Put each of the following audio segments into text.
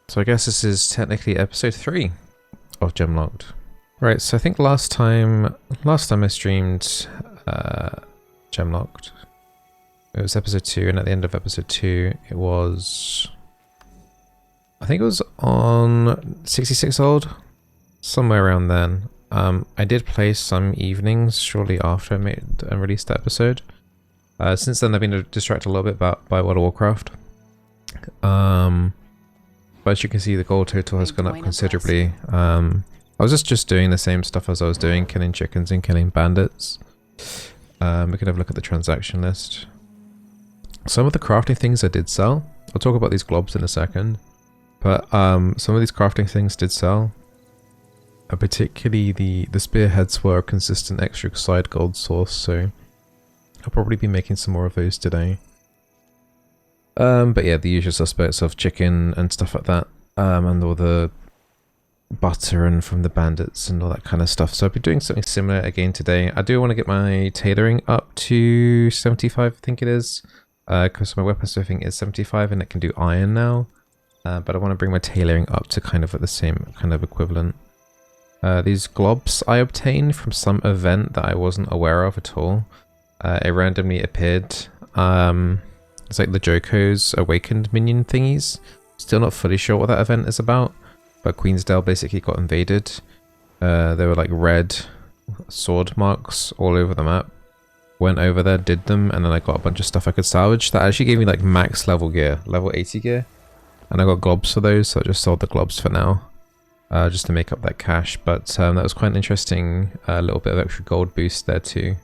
So I guess this is technically episode 3 of Gemlocked. Right, so I think last time I streamed Gemlocked, it was episode 2, and at the end of episode 2 it was, I think it was on 66 old, somewhere around then. I did play some evenings shortly after I made and released that episode. Since then I've been distracted a little bit by World of Warcraft. But as you can see, the gold total has gone up considerably. I was just doing the same stuff as I was doing, killing chickens and killing bandits. We can have a look at the transaction list. Some of the crafting things I did sell. I'll talk about these globs in a second. But some of these crafting things did sell. Particularly the spearheads were a consistent extra side gold source, so I'll probably be making some more of those today. But yeah, the usual suspects of chicken and stuff like that, and all the butter and from the bandits and all that kind of stuff. So I'll be doing something similar again today. I do want to get my tailoring up to 75, I think it is, because my weapon smithing is 75 and it can do iron now. But I want to bring my tailoring up to kind of at the same kind of equivalent. These globs I obtained from some event that I wasn't aware of at all. It randomly appeared. It's like the Joko's awakened minion thingies. Still not fully sure what that event is about, but Queensdale basically got invaded. There were like red sword marks all over the map. Went over there, did them, and then I got a bunch of stuff I could salvage. That actually gave me like max level gear, level 80 gear. And I got globs for those, so I just sold the globs for now. Just to make up that cash, but that was quite an interesting little bit of extra gold boost there too.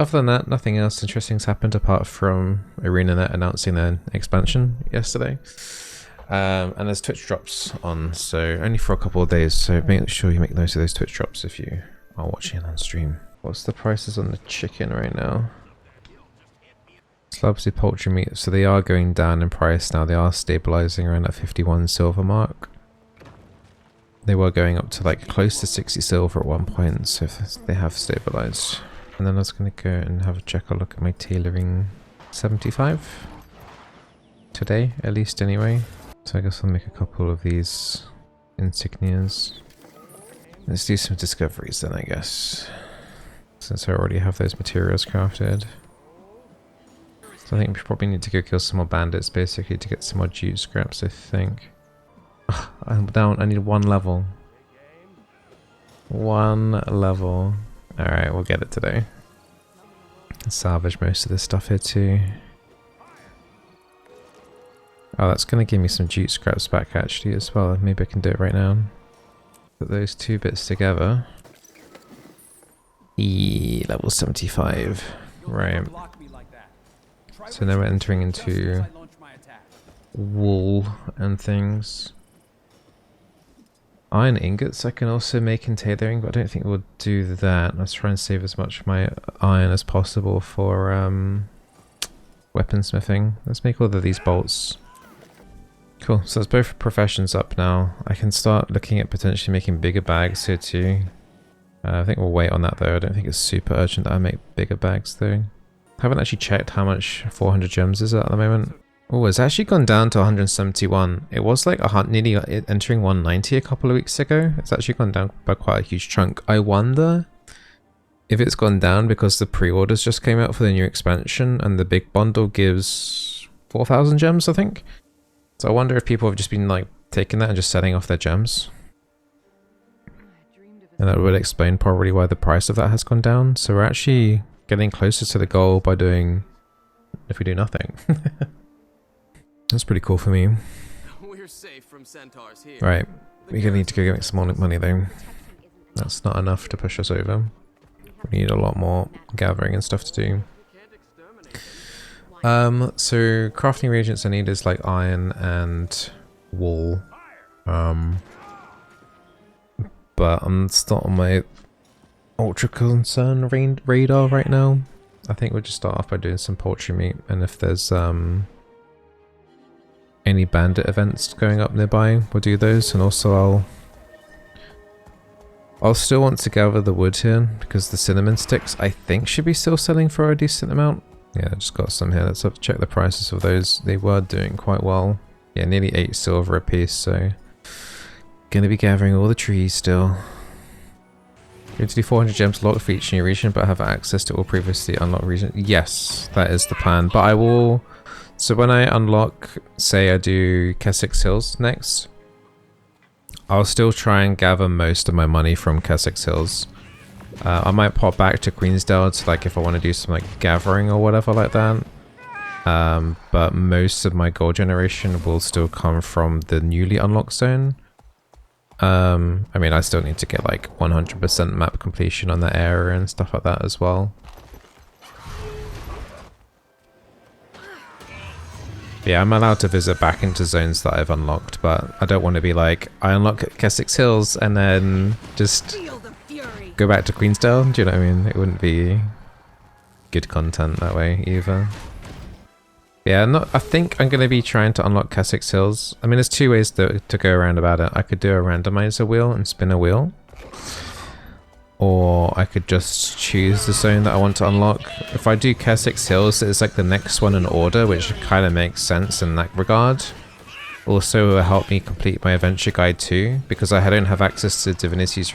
Other than that, nothing else interesting's happened apart from ArenaNet announcing their expansion yesterday. And there's Twitch drops on, so only for a couple of days, so make sure you make note of those Twitch drops if you are watching on stream. What's the prices on the chicken right now? Slabsy poultry meat, so they are going down in price now. They are stabilizing around that 51 silver mark. They were going up to like close to 60 silver at one point, so they have stabilized. And then I was going to go and have a look at my tailoring 75 today, at least anyway. So I guess I'll make a couple of these insignias. Let's do some discoveries then, I guess, since I already have those materials crafted. So I think we probably need to go kill some more bandits basically to get some more jute scraps, I think. I'm down, I need one level. One level. Alright, we'll get it today. Salvage most of this stuff here too. Oh, that's going to give me some jute scraps back actually as well. Maybe I can do it right now. Put those two bits together. Level 75. Right. So now we're entering into wool and things. Iron ingots I can also make in tailoring, but I don't think we'll do that. Let's try and save as much of my iron as possible for weaponsmithing. Let's make all of these bolts. Cool, so that's both professions up now. I can start looking at potentially making bigger bags here too. I think we'll wait on that though. I don't think it's super urgent that I make bigger bags though. I haven't actually checked how much 400 gems is at the moment. Oh, it's actually gone down to 171. It was like nearly entering 190 a couple of weeks ago. It's actually gone down by quite a huge chunk. I wonder if it's gone down because the pre-orders just came out for the new expansion and the big bundle gives 4,000 gems, I think. So I wonder if people have just been like taking that and just selling off their gems. And that would explain probably why the price of that has gone down. So we're actually getting closer to the goal by doing, if we do nothing. That's pretty cool for me. We're safe from centaurs here. Right, we're gonna need to go get some more money though. That's not enough to push us over. We need a lot more gathering and stuff to do. So crafting reagents I need is like iron and wool. But I'm still on my ultra concern radar right now. I think we'll just start off by doing some poultry meat, and if there's any bandit events going up nearby, we'll do those. And also I'll still want to gather the wood here because the cinnamon sticks I think should be still selling for a decent amount. Yeah, I just got some here. Let's have to check the prices of those. They were doing quite well. Yeah, nearly 8 silver a piece, so gonna be gathering all the trees still. Going to do 400 gems locked for each new region, but have access to all previously unlocked regions. Yes, that is the plan. But I will... So when I unlock, say I do Kessex Hills next, I'll still try and gather most of my money from Kessex Hills. I might pop back to Queensdale to, like, if I want to do some like gathering or whatever like that. But most of my gold generation will still come from the newly unlocked zone. I mean, I still need to get like 100% map completion on that area and stuff like that as well. Yeah, I'm allowed to visit back into zones that I've unlocked, but I don't want to be like, I unlock Kessex Hills and then just go back to Queensdale. Do you know what I mean? It wouldn't be good content that way either. Yeah, I think I'm going to be trying to unlock Kessex Hills. I mean, there's two ways to go around about it. I could do a randomizer wheel and spin a wheel. Or I could just choose the zone that I want to unlock. If I do Kessex Hills, it's like the next one in order, which kind of makes sense in that regard. Also, it will help me complete my adventure guide too, because I don't have access to Divinity's...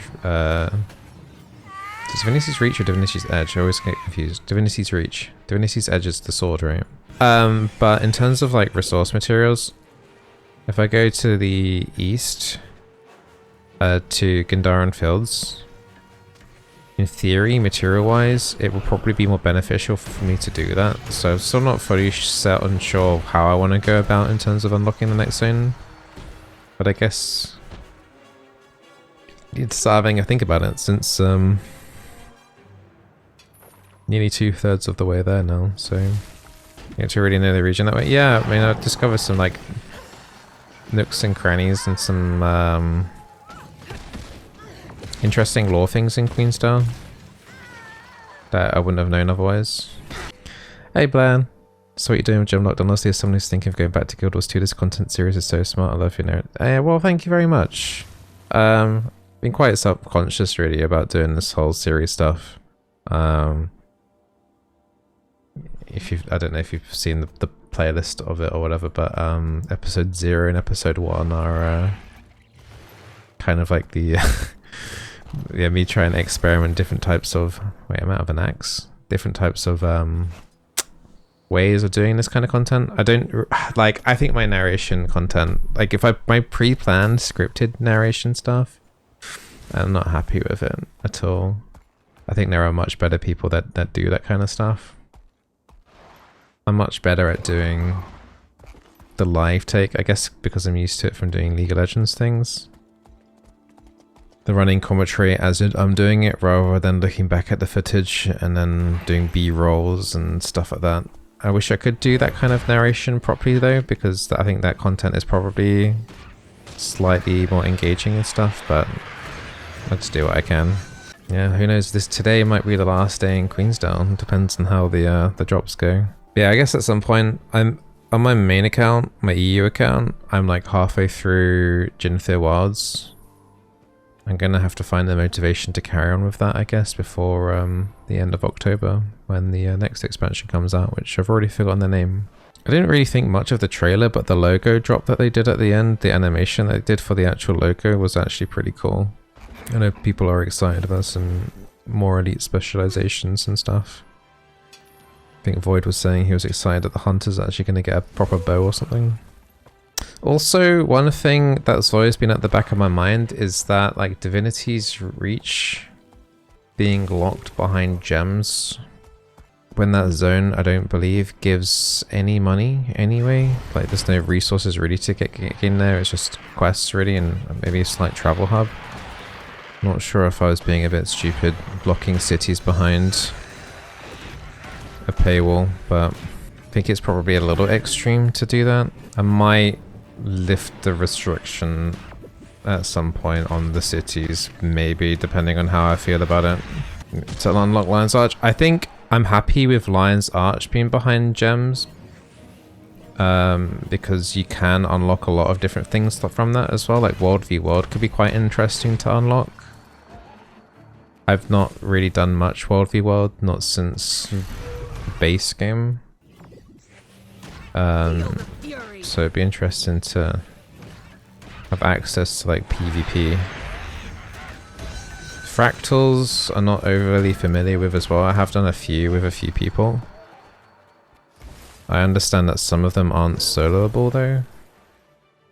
Divinity's Reach or Divinity's Edge? I always get confused. Divinity's Reach. Divinity's Edge is the sword, right? But in terms of like resource materials, if I go to the east, to Gandharan Fields, in theory, material-wise, it will probably be more beneficial for me to do that. So I'm still not fully set on sure how I want to go about in terms of unlocking the next zone. But I guess I need to start having a think about it since nearly 2/3 of the way there now, so you have to really know the region that way. Yeah, I mean, I've discovered some like nooks and crannies and some interesting lore things in Queensdale that I wouldn't have known otherwise. Hey Blair, so what you doing with Gemlocked? Honestly, as someone who's thinking of going back to Guild Wars 2, this content series is so smart. I love your note. Well, thank you very much. Been quite self-conscious really about doing this whole series stuff. If you've, I don't know if you've seen the playlist of it or whatever, but episode 0 and episode 1 are kind of like the yeah, me trying to experiment different types of... Wait, I'm out of an axe. Different types of ways of doing this kind of content. I don't... Like, I think my narration content... Like, if my pre-planned scripted narration stuff, I'm not happy with it at all. I think there are much better people that do that kind of stuff. I'm much better at doing the live take, I guess, because I'm used to it from doing League of Legends things. The running commentary as I'm doing it, rather than looking back at the footage and then doing B-rolls and stuff like that. I wish I could do that kind of narration properly though, because I think that content is probably slightly more engaging and stuff, but I'll just do what I can. Yeah, who knows, today might be the last day in Queensdale. Depends on how the drops go. Yeah, I guess at some point, I'm on my main account, my EU account, I'm like halfway through Jinthir Wilds. I'm gonna have to find the motivation to carry on with that, I guess, before the end of October, when the next expansion comes out, which I've already forgotten the name. I didn't really think much of the trailer, but the logo drop that they did at the end, the animation that they did for the actual logo was actually pretty cool. I know people are excited about some more elite specializations and stuff. I think Void was saying he was excited that the Hunter's actually going to get a proper bow or something. Also, one thing that's always been at the back of my mind is that, like, Divinity's Reach being locked behind gems when that zone, I don't believe, gives any money anyway. Like, there's no resources really to get in there, it's just quests really, and maybe a slight travel hub. Not sure if I was being a bit stupid blocking cities behind a paywall, but I think it's probably a little extreme to do that. I might lift the restriction at some point on the cities, maybe, depending on how I feel about it. To unlock Lion's Arch, I think I'm happy with Lion's Arch being behind gems, because you can unlock a lot of different things from that as well. Like World v World could be quite interesting to unlock. I've not really done much World v World, not since base game. So it'd be interesting to have access to like PvP. Fractals are not overly familiar with as well. I have done a few with a few people. I understand that some of them aren't soloable though.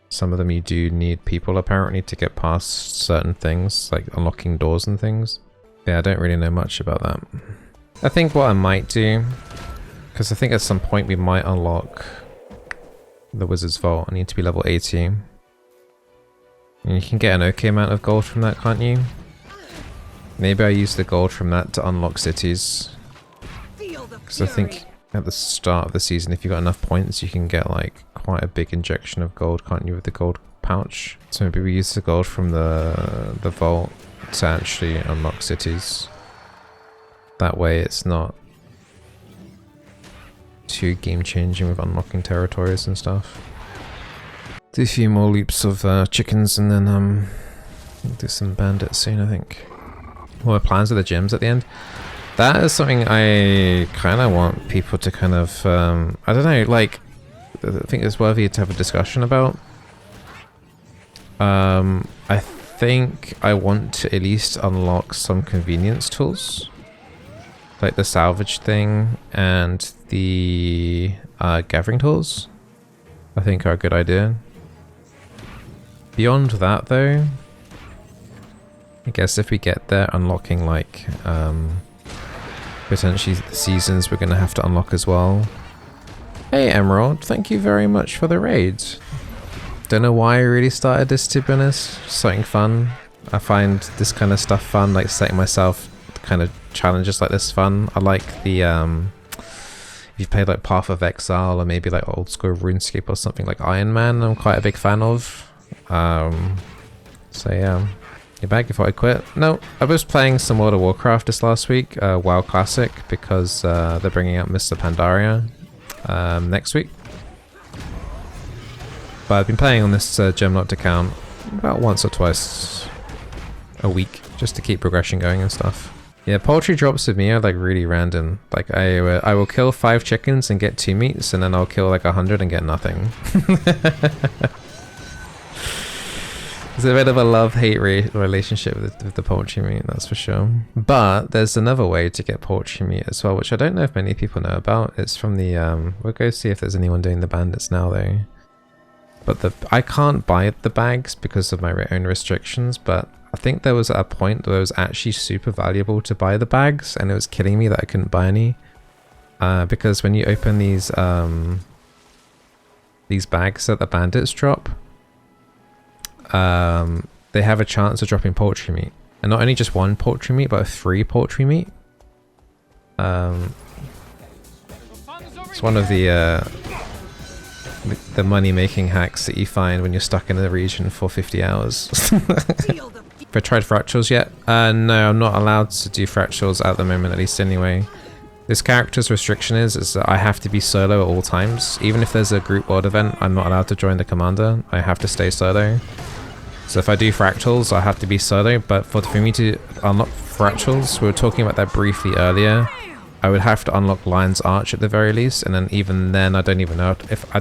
Some of them you do need people apparently to get past certain things, like unlocking doors and things. Yeah, I don't really know much about that. I think what I might do, because I think at some point we might unlock the Wizard's Vault. I need to be level 80. And you can get an okay amount of gold from that, can't you? Maybe I use the gold from that to unlock cities. Because I think at the start of the season, if you got enough points, you can get like quite a big injection of gold, can't you, with the gold pouch? So maybe we use the gold from the vault to actually unlock cities. That way it's not too game changing with unlocking territories and stuff. Do a few more loops of chickens and then do some bandits soon, I think. What are plans with the gyms at the end? That is something I kind of want people to kind of, I don't know, like, I think it's worthy to have a discussion about. I think I want to at least unlock some convenience tools. Like the salvage thing and the gathering tools. I think are a good idea. Beyond that though, I guess if we get there, unlocking like potentially the seasons we're going to have to unlock as well. Hey Emerald, thank you very much for the raid. Don't know why I really started this, to be honest. Something fun. I find this kind of stuff fun, like setting myself kind of challenges like this fun. I like the if you've played like Path of Exile or maybe like old school RuneScape or something like Iron Man, I'm quite a big fan of. So yeah. You back before I quit? No, I was playing some World of Warcraft this last week, WoW Classic, because they're bringing out Mr. Pandaria next week. But I've been playing on this Gemlocked account about once or twice a week, just to keep progression going and stuff. Yeah, poultry drops with me are like really random. Like I will kill 5 chickens and get 2 meats, and then I'll kill like 100 and get nothing. It's a bit of a love-hate relationship with the poultry meat, that's for sure. But there's another way to get poultry meat as well, which I don't know if many people know about. It's from the, we'll go see if there's anyone doing the bandits now though. But I can't buy the bags because of my own restrictions, but I think there was a point where it was actually super valuable to buy the bags, and it was killing me that I couldn't buy any. Because when you open these bags that the bandits drop, they have a chance of dropping poultry meat, and not only just 1 poultry meat, but 3 poultry meat. It's one of the money-making hacks that you find when you're stuck in the region for 50 hours. Have I tried fractals yet? No, I'm not allowed to do fractals at the moment, at least anyway. This character's restriction is that I have to be solo at all times. Even if there's a group world event, I'm not allowed to join the commander. I have to stay solo. So if I do fractals, I have to be solo, but for me to unlock fractals, we were talking about that briefly earlier, I would have to unlock Lion's Arch at the very least, and then even then I don't even know if I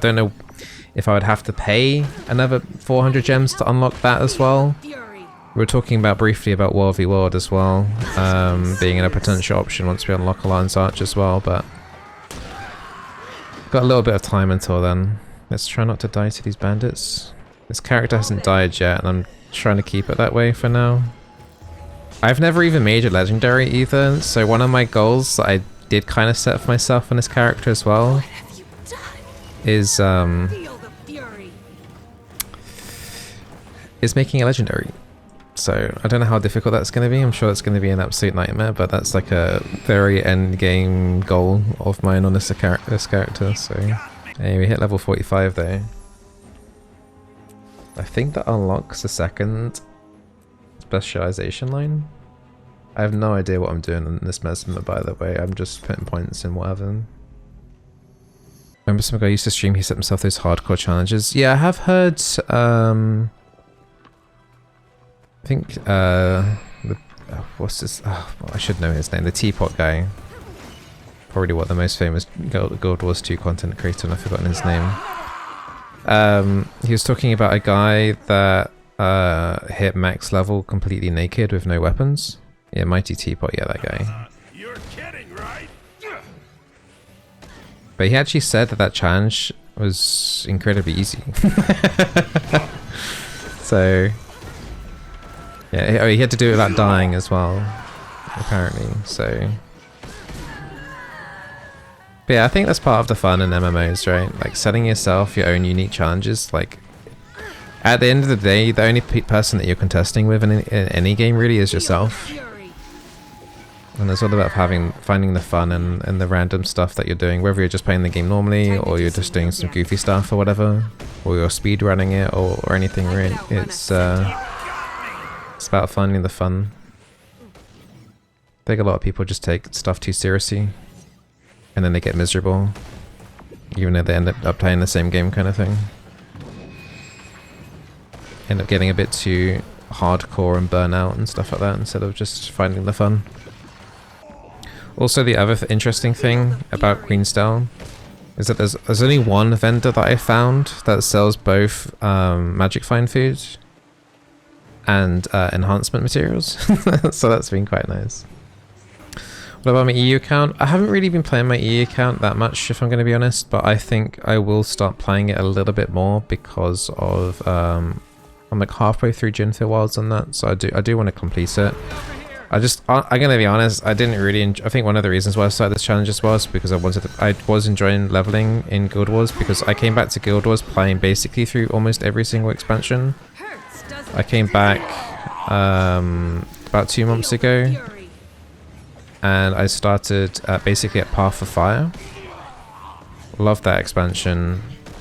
would have to pay another 400 gems to unlock that as well. We were talking about briefly about World v World as well, being a potential option once we unlock a Lion's Arch as well, but got a little bit of time until then. Let's try not to die to these bandits. This character hasn't died yet, and I'm trying to keep it that way for now. I've never even made a legendary either, so one of my goals that I did kind of set for myself on this character as well is making a legendary. So I don't know how difficult that's going to be. I'm sure it's going to be an absolute nightmare, but that's like a very end game goal of mine on this character. So hey, we hit level 45 though. I think that unlocks the second specialization line. I have no idea what I'm doing in this mesmer, by the way. I'm just putting points in whatever. Remember some guy used to stream, he set himself those hardcore challenges. Yeah, I have heard, I think, what's this? Oh, well, I should know his name. The teapot guy. Probably what the most famous Guild Wars 2 content creator, and I've forgotten his name. He was talking about a guy that hit max level completely naked with no weapons. Yeah, Mighty Teapot, yeah, that guy. You're kidding, right? But he actually said that that challenge was incredibly easy. So, yeah, he had to do it without dying as well, apparently, so... But yeah, I think that's part of the fun in MMOs, right? Like, setting yourself your own unique challenges, like... At the end of the day, the only person that you're contesting with in any game really is yourself. And it's all about finding the fun and the random stuff that you're doing, whether you're just playing the game normally, or you're just doing some goofy stuff or whatever, or you're speed running it or anything. Really, it's about finding the fun. I think a lot of people just take stuff too seriously, and then they get miserable, even though they end up playing the same game, kind of thing. End up getting a bit too hardcore and burn out and stuff like that instead of just finding the fun. Also, the other interesting thing about Queensdale is that there's only one vendor that I found that sells both magic fine food and enhancement materials. So that's been quite nice. What about my EU account? I haven't really been playing my EU account that much, if I'm going to be honest, but I think I will start playing it a little bit more because of I'm like halfway through Jinfield Wilds on that, so I do want to complete it. I'm gonna be honest, I didn't really I think one of the reasons why I started this challenge as well is because I was enjoying leveling in Guild Wars, because I came back to Guild Wars playing basically through almost every single expansion. I came back about 2 months ago, and I started basically at Path of Fire. Loved that expansion,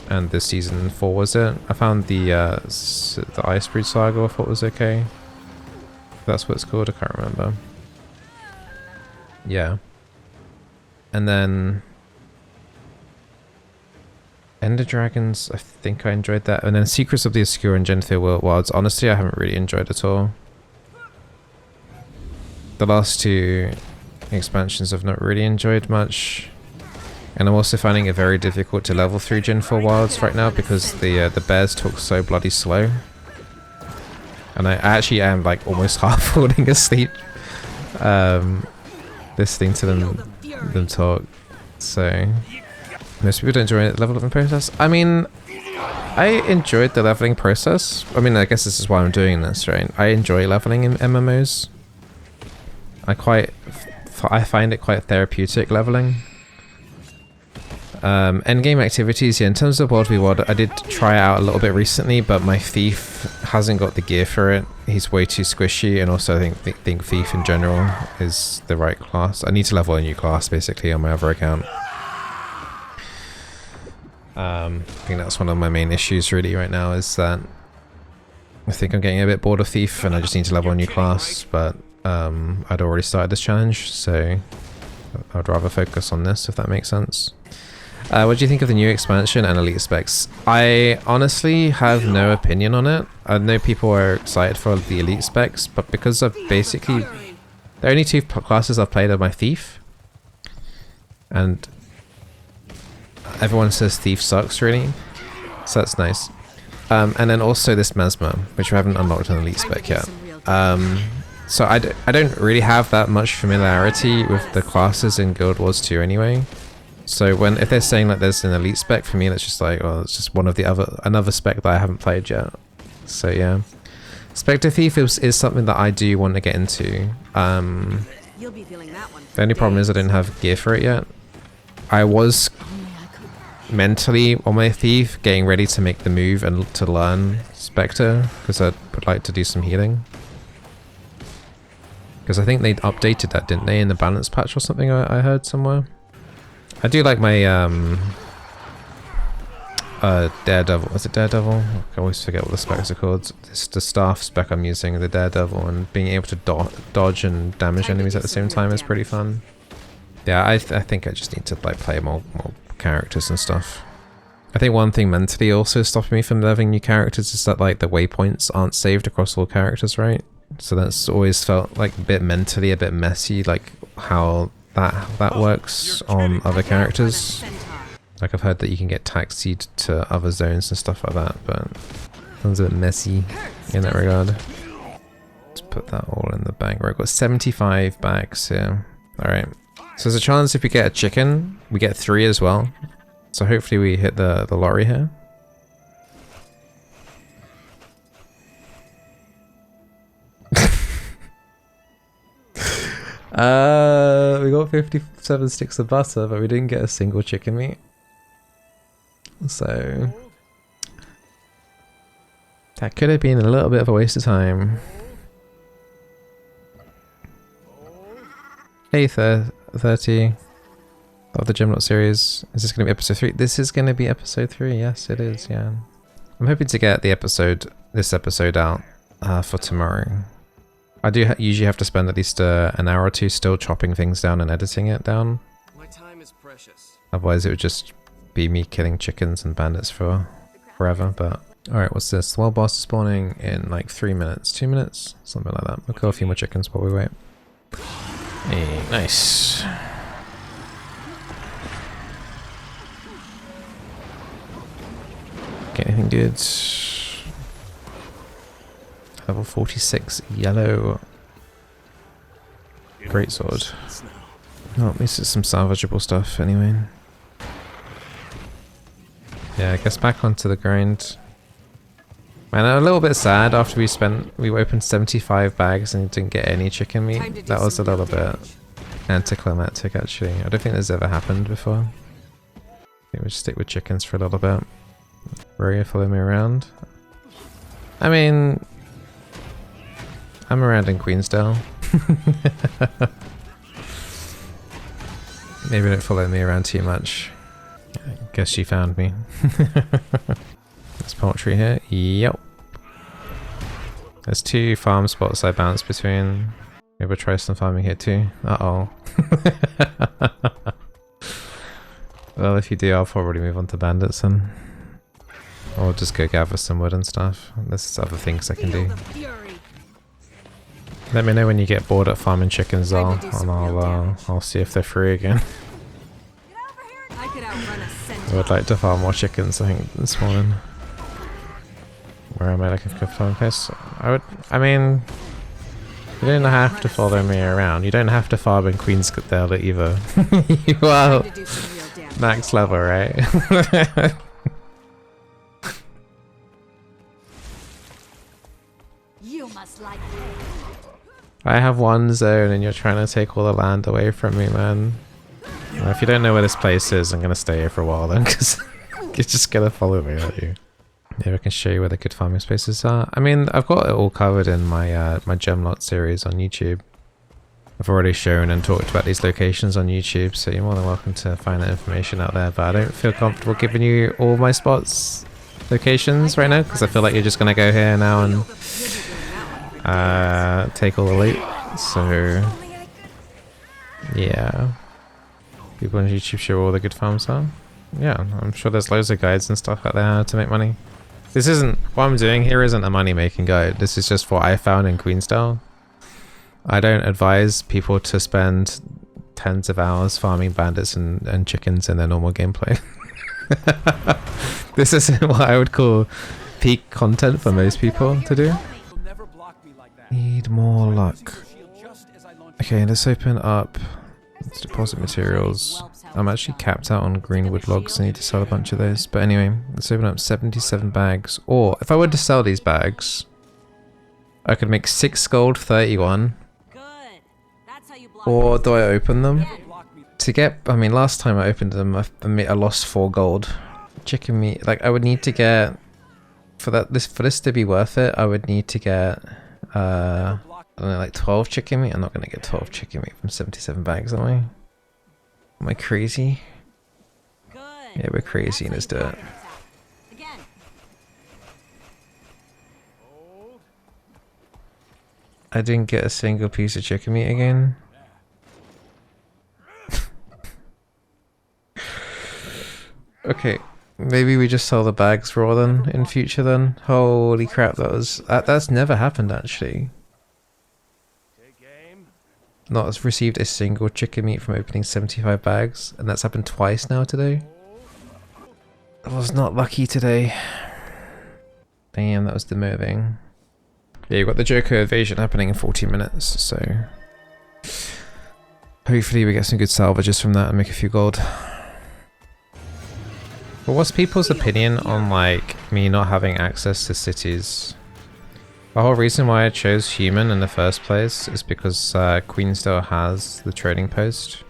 and this season 4 was it. I found the Ice Brood Saga I thought was okay. That's what it's called, I can't remember. Yeah. And then Ender Dragons, I think I enjoyed that. And then Secrets of the Obscure and Jinfield Wilds, honestly I haven't really enjoyed at all. The last 2 expansions I've not really enjoyed much. And I'm also finding it very difficult to level through Jinfield Wilds right now because the bears talk so bloody slow. And I actually am like almost half falling asleep listening to them talk. So most people don't enjoy the leveling process. I mean, I enjoyed the leveling process. I mean, I guess this is why I'm doing this, right? I enjoy leveling in MMOs. I find it quite therapeutic leveling. Endgame activities, yeah, in terms of World v World, I did try it out a little bit recently, but my Thief hasn't got the gear for it. He's way too squishy, and also I think Thief in general is the right class. I need to level a new class, basically, on my other account. I think that's one of my main issues, really, right now, is that I think I'm getting a bit bored of Thief, and I just need to level a new class, but I'd already started this challenge, so I'd rather focus on this, if that makes sense. What do you think of the new expansion and elite specs? I honestly have no opinion on it. I know people are excited for the elite specs, but because I've basically... The only 2 classes I've played are my Thief. And everyone says Thief sucks, really. So that's nice. And then also this Mesmer, which we haven't unlocked an elite spec yet. So I don't really have that much familiarity with the classes in Guild Wars 2 anyway. So if they're saying that there's an elite spec, for me that's just like, well, it's just one of another spec that I haven't played yet. So yeah, Spectre Thief is something that I do want to get into. The only problem is I didn't have gear for it yet. I was mentally on my Thief getting ready to make the move and to learn Spectre, because I would like to do some healing. Because I think they updated that, didn't they, in the balance patch or something I heard somewhere. I do like my Daredevil. Was it Daredevil? I always forget what the specs are called. It's the staff spec I'm using, the Daredevil, and being able to dodge and damage enemies at the same time is pretty fun. Yeah, I think I just need to like play more characters and stuff. I think one thing mentally also stopping me from leveling new characters is that like the waypoints aren't saved across all characters, right? So that's always felt like a bit mentally a bit messy, like how that works on other characters. Like I've heard that you can get taxied to other zones and stuff like that, but sounds a bit messy in that regard. Let's put that all in the bag. Right, I've got 75 bags here. Alright. So there's a chance if we get a chicken, we get 3 as well. So hopefully we hit the lottery here. We got 57 sticks of butter, but we didn't get a single chicken meat. So that could have been a little bit of a waste of time. Hey, 30 of the Gemlocked series. Is this going to be episode 3? This is going to be episode 3. Yes, it is. Yeah, I'm hoping to get this episode out for tomorrow. I do usually have to spend at least an hour or two still chopping things down and editing it down. My time is precious. Otherwise, it would just be me killing chickens and bandits for forever. But alright, what's this? The world boss is spawning in like 3 minutes, 2 minutes, something like that. We'll kill a few more chickens while we wait. Hey, nice. Get anything good? Level 46 yellow greatsword. Oh, at least it's some salvageable stuff anyway. Yeah, I guess back onto the grind. Man, I'm a little bit sad after we opened 75 bags and didn't get any chicken meat. That was a little bit anticlimactic actually. I don't think this ever happened before. I think we'll just stick with chickens for a little bit. Rory, follow me around. I mean, I'm around in Queensdale. Maybe don't follow me around too much. I guess she found me. There's poultry here. Yep. There's 2 farm spots I bounce between. Maybe we'll try some farming here too. Uh-oh. Well, if you do, I'll probably move on to bandits then. Or just go gather some wood and stuff. There's other things I can do. Let me know when you get bored at farming chickens, and I'll see if they're free again. I would like to farm more chickens, I think, this morning. Where am I looking for a farm place? I mean, you don't have to follow me around. You don't have to farm in Queensdale either. You are max level, right? You must like I have one zone and you're trying to take all the land away from me, man. Well, if you don't know where this place is, I'm going to stay here for a while then, because you're just going to follow me, aren't you? Maybe I can show you where the good farming spaces are. I mean, I've got it all covered in my my Gemlocked series on YouTube. I've already shown and talked about these locations on YouTube, so you're more than welcome to find that information out there, but I don't feel comfortable giving you all my spots, locations right now, because I feel like you're just going to go here now and take all the loot. So yeah, people on YouTube show where all the good farms are. Yeah, I'm sure there's loads of guides and stuff out there how to make money. This isn't, what I'm doing here isn't a money making guide. This is just what I found in Queensdale. I don't advise people to spend tens of hours farming bandits and chickens in their normal gameplay. This isn't what I would call peak content for most people to do. Need more luck. Okay, let's open up. Let's deposit materials. I'm actually capped out on greenwood logs. I need to sell a bunch of those. But anyway, let's open up 77 bags. Or if I were to sell these bags, I could make 6 gold, 31. Or do I open them? To get, I mean, last time I opened them, I lost 4 gold. Chicken meat, like I would need to get, for this to be worth it, I would need to get I don't know, like 12 chicken meat. I'm not gonna get 12 chicken meat from 77 bags, am I? Am I crazy? Yeah, we're crazy. Let's do it. I didn't get a single piece of chicken meat again. Okay, maybe we just sell the bags raw then in future then. Holy crap, that's never happened actually. not received a single chicken meat from opening 75 bags, and that's happened twice now today. I was not lucky today. Damn, that was demoving. Yeah, you've got the Joko evasion happening in 40 minutes, so hopefully we get some good salvages from that and make a few gold. But what's people's opinion on like me not having access to cities? The whole reason why I chose human in the first place is because Queensdale has the trading post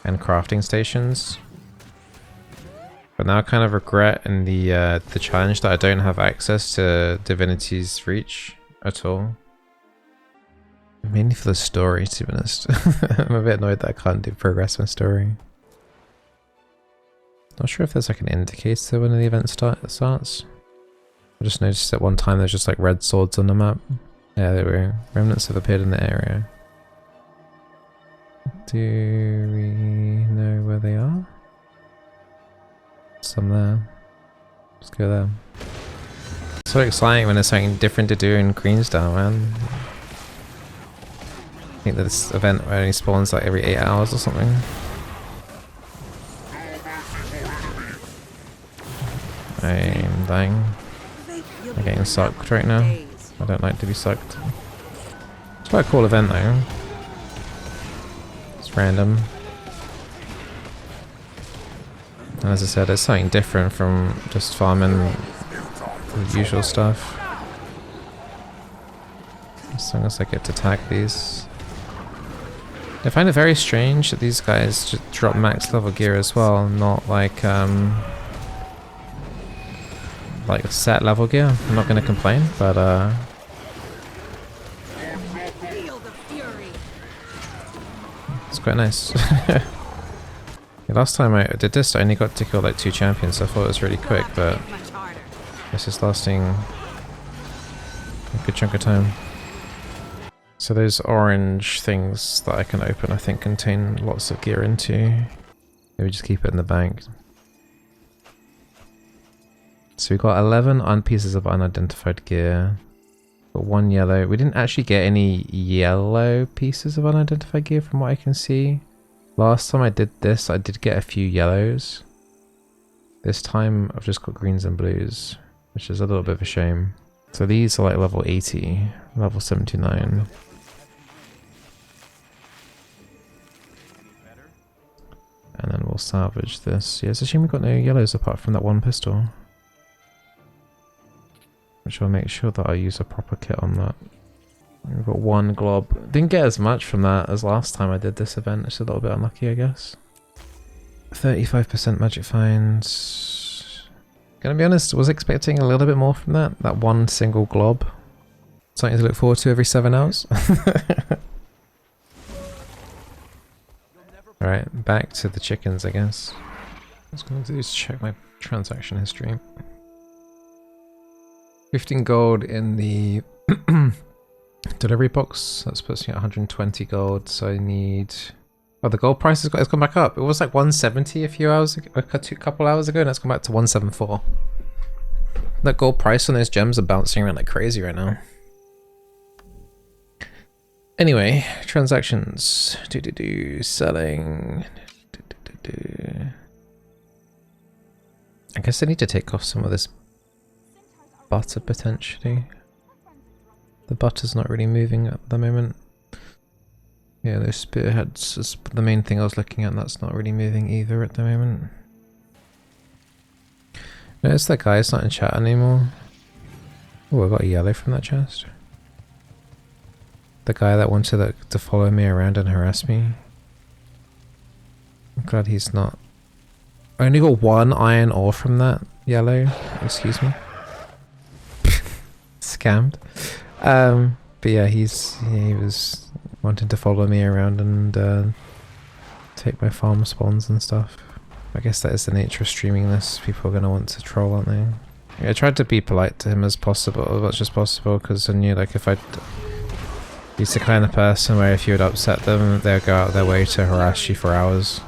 and crafting stations. But now I kind of regret in the challenge that I don't have access to Divinity's Reach at all. Mainly for the story, to be honest. I'm a bit annoyed that I can't do progress in story. Not sure if there's like an indicator when the event starts. I just noticed at one time there's just like red swords on the map. Yeah, there were. Remnants have appeared in the area. Do we know where they are? Some there. Let's go there. So exciting when there's something different to do in Queensdale, man. I think that this event only spawns like every 8 hours or something. I'm dying. I'm getting sucked right now. I don't like to be sucked. It's quite a cool event though. It's random. And as I said, it's something different from just farming the usual stuff. As long as I get to tag these. I find it very strange that these guys just drop max level gear as well, not like set level gear. I'm not gonna complain, but it's quite nice. Yeah, last time I did this, I only got to kill like 2 champions, so I thought it was really quick, but this is lasting a good chunk of time. So those orange things that I can open, I think, contain lots of gear into. Maybe just keep it in the bank. So we got 11 pieces of unidentified gear. Got 1 yellow. We didn't actually get any yellow pieces of unidentified gear from what I can see. Last time I did this, I did get a few yellows. This time I've just got greens and blues, which is a little bit of a shame. So these are like level 80, level 79. And then we'll salvage this. Yeah, it's a shame we've got no yellows apart from that 1 pistol. Which I'll make sure that I use a proper kit on that. We've got 1 glob. Didn't get as much from that as last time I did this event. It's a little bit unlucky, I guess. 35% magic finds. Gonna be honest, was expecting a little bit more from that. That 1 single glob. Something to look forward to every 7 hours. Alright, back to the chickens, I guess. What I was going to do is check my transaction history. 15 gold in the delivery box. That's puts me at 120 gold, so I need... Oh, the gold price has gone back up. It was like 170 a few hours ago, a couple hours ago, and it's gone back to 174. That gold price on those gems are bouncing around like crazy right now. Anyway, transactions. Selling. I guess I need to take off some of this butter potentially. The butter's not really moving at the moment. Yeah, those spearheads is the main thing I was looking at, and that's not really moving either at the moment. Notice that guy's not in chat anymore. Oh, I got a yellow from that chest. The guy that wanted to follow me around and harass me. I'm glad he's not. I only got 1 iron ore from that yellow. Excuse me. Scammed. But yeah, he was wanting to follow me around and take my farm spawns and stuff. I guess that is the nature of streaming this. People are going to want to troll, aren't they? Yeah, I tried to be polite to him as much as possible, because I knew like if he's the kind of person where if you would upset them, they'll go out their way to harass you for hours.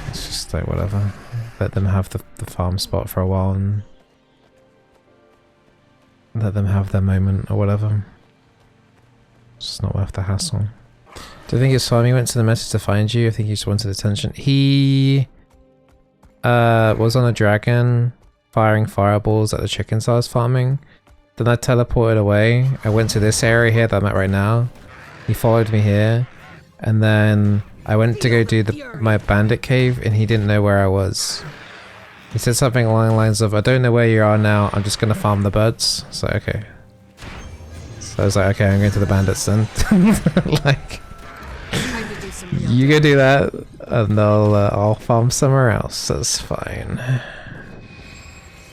It's just like whatever. Let them have the farm spot for a while and let them have their moment or whatever. It's just not worth the hassle. Do you think it's time he went to the message to find you? I think he just wanted attention. He was on a dragon firing fireballs at the chickens I was farming. Then I teleported away. I went to this area here that I'm at right now. He followed me here. And then I went to go do my bandit cave and he didn't know where I was. He said something along the lines of, I don't know where you are now, I'm just gonna farm the birds. So okay. So I was like, okay, I'm going to the bandits then. Like, you go do that and I'll farm somewhere else, that's fine.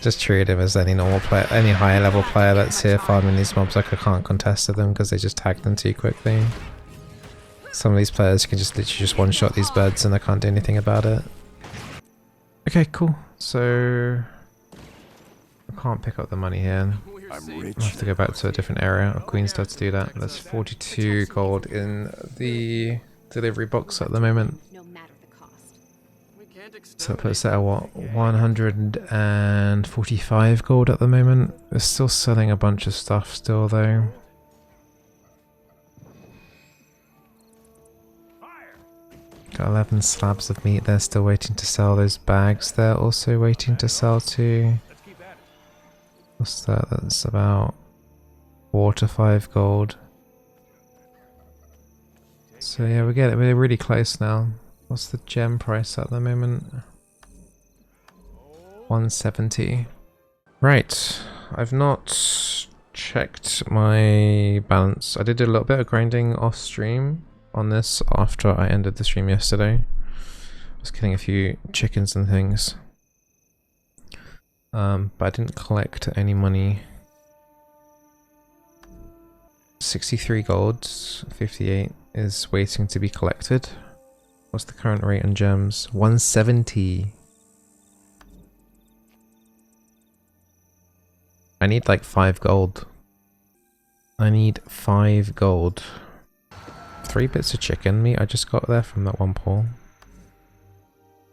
Just treat him as any normal player, any higher level player that's here farming these mobs. Like I can't contest to them because they just tag them too quickly. Some of these players can just literally just one shot these birds and I can't do anything about it. Okay, cool. So I can't pick up the money here. I have to go back to a different area of Queensdale to do that. That's 42 gold in the delivery box at the moment. So it puts that at what, 145 gold at the moment. We're still selling a bunch of stuff still though. Got 11 slabs of meat there still waiting to sell. Those bags there also waiting to sell too. What's that? That's about 4 to 5 gold. So yeah, we're really close now. What's the gem price at the moment? 170. Right, I've not checked my balance. I did do a little bit of grinding off stream on this after I ended the stream yesterday. I was killing a few chickens and things. But I didn't collect any money. 63 gold, 58 is waiting to be collected. What's the current rate on gems? 170. I need like 5 gold. I need 5 gold. 3 bits of chicken meat I just got there from that one pull.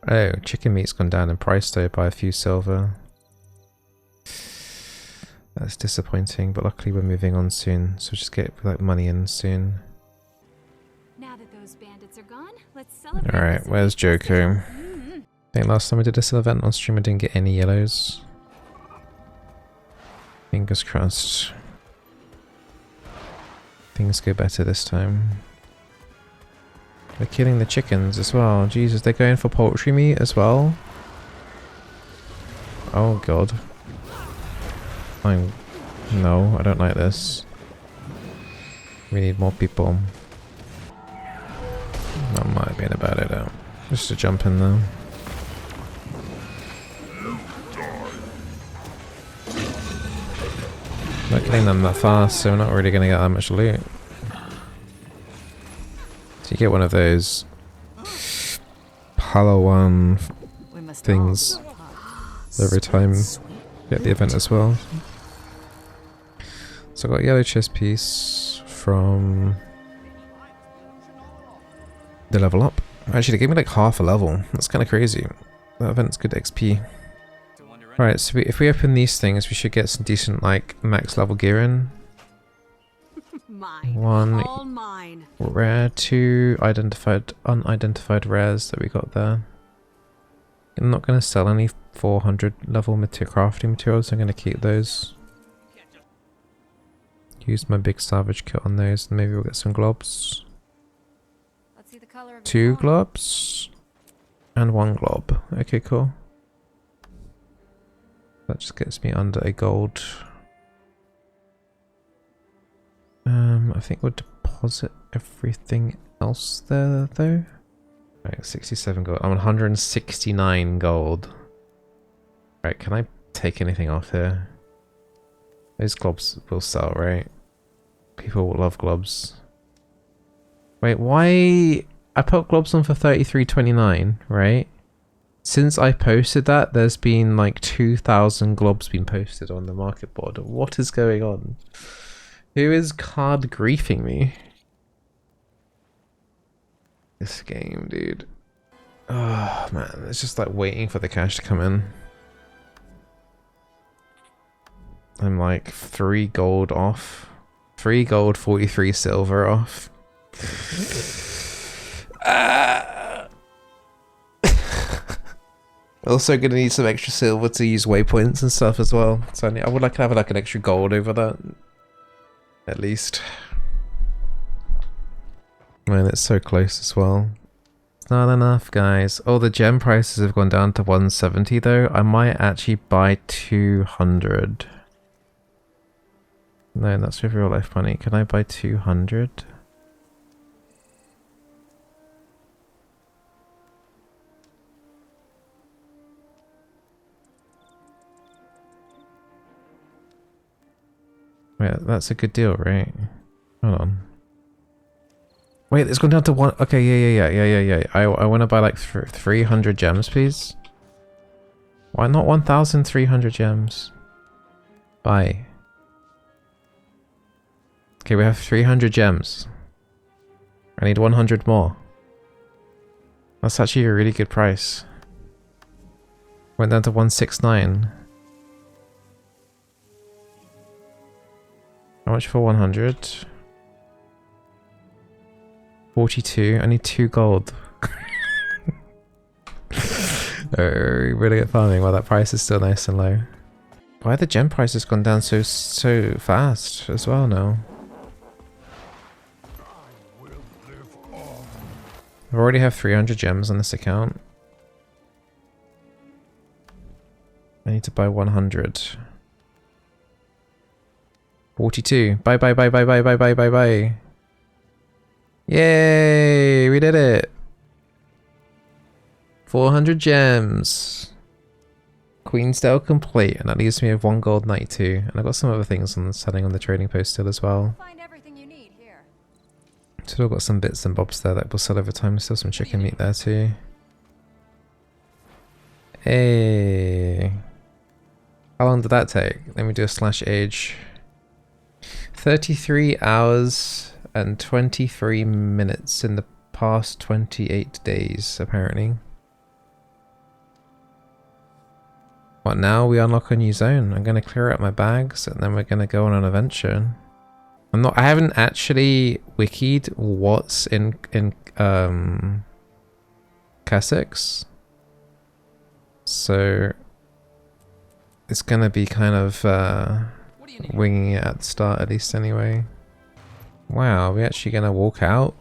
Oh, chicken meat's gone down in price though by a few silver. That's disappointing, but luckily we're moving on soon, so just get like money in soon. Now that those bandits are gone, let's celebrate. Alright, where's Joko? I think last time we did this event on stream I didn't get any yellows. Fingers crossed. Things go better this time. They're killing the chickens as well. Jesus, they're going for poultry meat as well? Oh god. No, I don't like this. We need more people. That might have been a bad idea. Just to jump in there. Not killing them that fast, so we're not really going to get that much loot. So you get one of those Palawan things every time you get the event as well. So I got a yellow chest piece from the level up. Actually, they gave me like half a level. That's kind of crazy. That event's good XP. Right, so if we open these things, we should get some decent like max level gear in. One rare, 2 unidentified rares that we got there. I'm not going to sell any 400 level crafting materials. I'm going to keep those. Use my big salvage kit on those, and maybe we'll get some globs. Let's see the color of 2 globs and 1 glob. Okay, cool. That just gets me under a gold. I think we'll deposit everything else there though. Right, 67 gold. I'm 169 gold. Right, can I take anything off here? Those globs will sell, right? People will love globs. Wait, why? I put globs on for 33.29, right? Since I posted that, there's been like 2,000 globs being posted on the market board. What is going on? Who is card griefing me? This game, dude. Oh man, it's just like waiting for the cash to come in. I'm like 3 gold off. 3 gold, 43 silver off Also gonna need some extra silver to use waypoints and stuff as well. So I would like to have like an extra gold over that. At least. Man, it's so close as well. It's not enough, guys. Oh, the gem prices have gone down to 170 though. I might actually buy 200. No, that's with real life money. Can I buy 200? Wait, that's a good deal, right? Hold on. Wait, it's gone down to one. Okay, yeah. I want to buy like 300 gems, please. Why not 1,300 gems? Buy. Okay, we have 300 gems. I need 100 more. That's actually a really good price. Went down to 169. How much for 100? 42. I need 2 gold. Oh, really get farming while that price is still nice and low. Why have the gem prices gone down so fast as well now? I already have 300 gems on this account. I need to buy 100. 42. Bye. Yay! We did it! 400 gems. Queensdale complete, and that leaves me with 1 gold 92. And I've got some other things on setting on the trading post still as well. Find everything you need here. Still got some bits and bobs there that will sell over time. Still some chicken meat there too. Hey! How long did that take? Let me do a /age. 33 hours and 23 minutes in the past 28 days, apparently. What, now we unlock a new zone? I'm gonna clear out my bags and then we're gonna go on an adventure. I haven't actually wikied what's in Kessex. So it's gonna be kind of winging it at the start, at least anyway. Wow, are we actually gonna walk out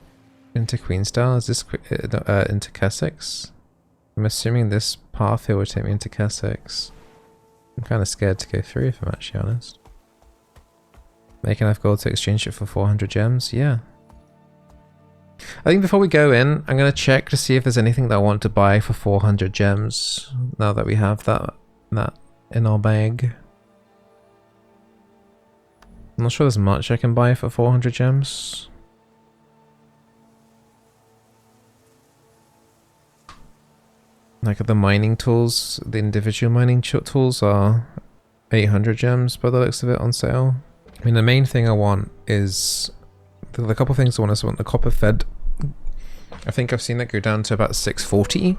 into Queensdale? Is this into Kessex? I'm assuming this path here will take me into Kessex. I'm kind of scared to go through, if I'm actually honest. Make enough gold to exchange it for 400 gems? Yeah. I think before we go in, I'm going to check to see if there's anything that I want to buy for 400 gems. Now that we have that in our bag. I'm not sure there's much I can buy for 400 gems. Like the mining tools, the individual mining tools are 800 gems by the looks of it on sale. I mean, the main thing I want is the couple things I want is the copper fed. I think I've seen that go down to about 640.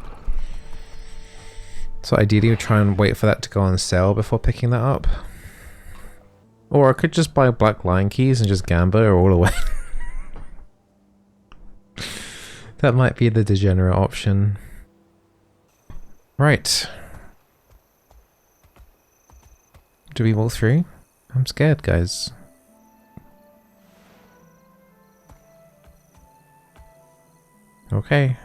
So ideally we'll try and wait for that to go on sale before picking that up. Or I could just buy black lion keys and just gamble all away. That might be the degenerate option. Right. Do we walk through? I'm scared, guys. Okay.